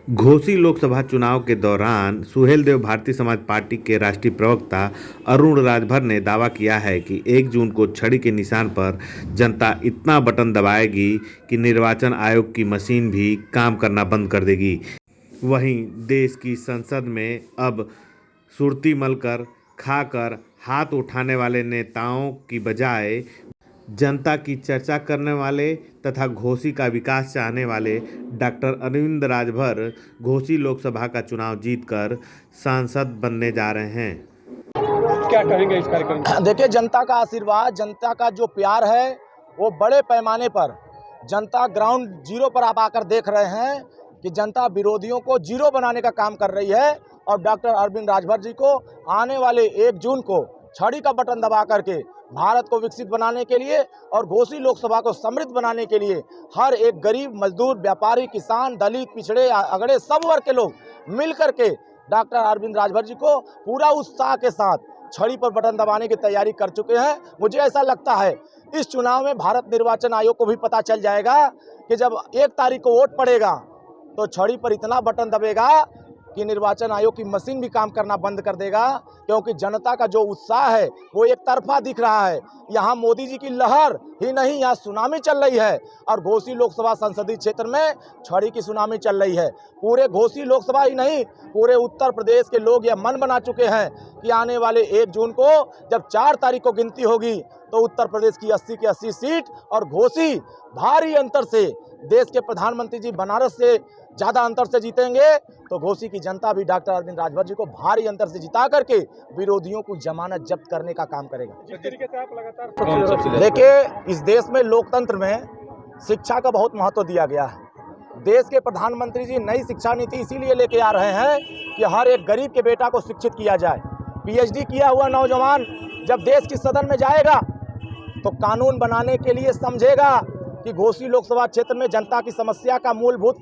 घोसी लोकसभा चुनाव के दौरान सुहेलदेव भारतीय समाज पार्टी के राष्ट्रीय प्रवक्ता अरुण राजभर ने दावा किया है कि 1 जून को छड़ी के निशान पर जनता इतना बटन दबाएगी कि निर्वाचन आयोग की मशीन भी काम करना बंद कर देगी। वहीं देश की संसद में अब सुरती मलकर खाकर हाथ उठाने वाले नेताओं की बजाय जनता की चर्चा करने वाले तथा घोसी का विकास चाहने वाले डॉक्टर अरविंद राजभर घोसी लोकसभा का चुनाव जीतकर सांसद बनने जा रहे हैं। क्या कहेंगे इस कार्यक्रम में? देखिए, जनता का आशीर्वाद, जनता का जो प्यार है वो बड़े पैमाने पर जनता ग्राउंड जीरो पर आप आकर देख रहे हैं कि जनता विरोधियों को जीरो बनाने का काम कर रही है और डॉक्टर अरविंद राजभर जी को आने वाले 1 जून को छड़ी का बटन दबा करके भारत को विकसित बनाने के लिए और घोसी लोकसभा को समृद्ध बनाने के लिए हर एक गरीब, मजदूर, व्यापारी, किसान, दलित, पिछड़े, अगड़े सब वर्ग के लोग मिल करके डॉक्टर अरविंद राजभर जी को पूरा उत्साह के साथ छड़ी पर बटन दबाने की तैयारी कर चुके हैं। मुझे ऐसा लगता है इस चुनाव में भारत निर्वाचन आयोग को भी पता चल जाएगा कि जब 1 तारीख को वोट पड़ेगा तो छड़ी पर इतना बटन दबेगा कि निर्वाचन आयोग की मशीन भी काम करना बंद कर देगा, क्योंकि जनता का जो उत्साह है वो एक तरफा दिख रहा है। यहाँ मोदी जी की लहर ही नहीं, यहाँ सुनामी चल रही है और घोसी लोकसभा संसदीय क्षेत्र में छड़ी की सुनामी चल रही है। पूरे घोसी लोकसभा ही नहीं, पूरे उत्तर प्रदेश के लोग यह मन बना चुके हैं कि आने वाले 1 जून को जब 4 तारीख को गिनती होगी तो उत्तर प्रदेश की 80 की 80 सीट और घोसी भारी अंतर से, देश के प्रधानमंत्री जी बनारस से ज़्यादा अंतर से जीतेंगे तो घोसी की जनता भी डॉक्टर अरविंद राजभर जी को भारी अंतर से जिता करके विरोधियों को जमानत जब्त करने का काम करेगा। जिस तरीके से आप लगातार देखिए, इस देश में लोकतंत्र में शिक्षा का बहुत महत्व दिया गया है। देश के प्रधानमंत्री जी नई शिक्षा नीति इसीलिए लेके आ रहे हैं कि हर एक गरीब के बेटा को शिक्षित किया जाए। PhD किया हुआ नौजवान जब देश की सदन में जाएगा तो कानून बनाने के लिए समझेगा कि घोसी लोकसभा क्षेत्र में जनता की समस्या का मूलभूत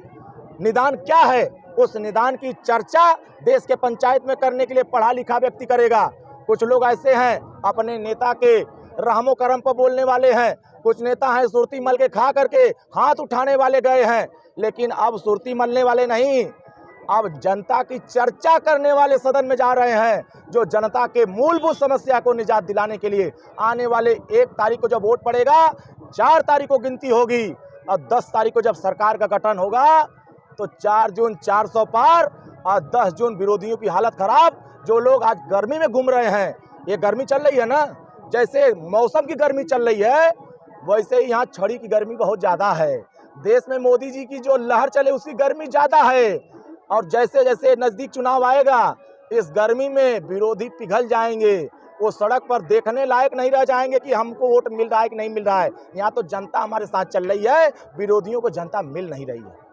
निदान क्या है। उस निदान की चर्चा देश के पंचायत में करने के लिए पढ़ा लिखा व्यक्ति करेगा। कुछ लोग ऐसे हैं अपने नेता के रहमो करम पर बोलने वाले हैं, कुछ नेता हैं सुरती मल के खा करके हाथ उठाने वाले गए हैं, लेकिन अब सुरती मलने वाले नहीं, अब जनता की चर्चा करने वाले सदन में जा रहे हैं, जो जनता के मूलभूत समस्या को निजात दिलाने के लिए आने वाले 1 तारीख को जब वोट पड़ेगा, 4 तारीख को गिनती होगी और 10 तारीख को जब सरकार का गठन होगा तो 4 जून 400 पार और 10 जून विरोधियों की हालत खराब। जो लोग आज गर्मी में घूम रहे हैं, ये गर्मी चल रही है ना, जैसे मौसम की गर्मी चल रही है वैसे ही यहाँ छड़ी की गर्मी बहुत ज़्यादा है। देश में मोदी जी की जो लहर चले उसकी गर्मी ज़्यादा है और जैसे जैसे नज़दीक चुनाव आएगा इस गर्मी में विरोधी पिघल जाएंगे, वो सड़क पर देखने लायक नहीं रह जाएंगे कि हमको वोट मिल रहा है कि नहीं मिल रहा है। यहाँ तो जनता हमारे साथ चल रही है, विरोधियों को जनता मिल नहीं रही है।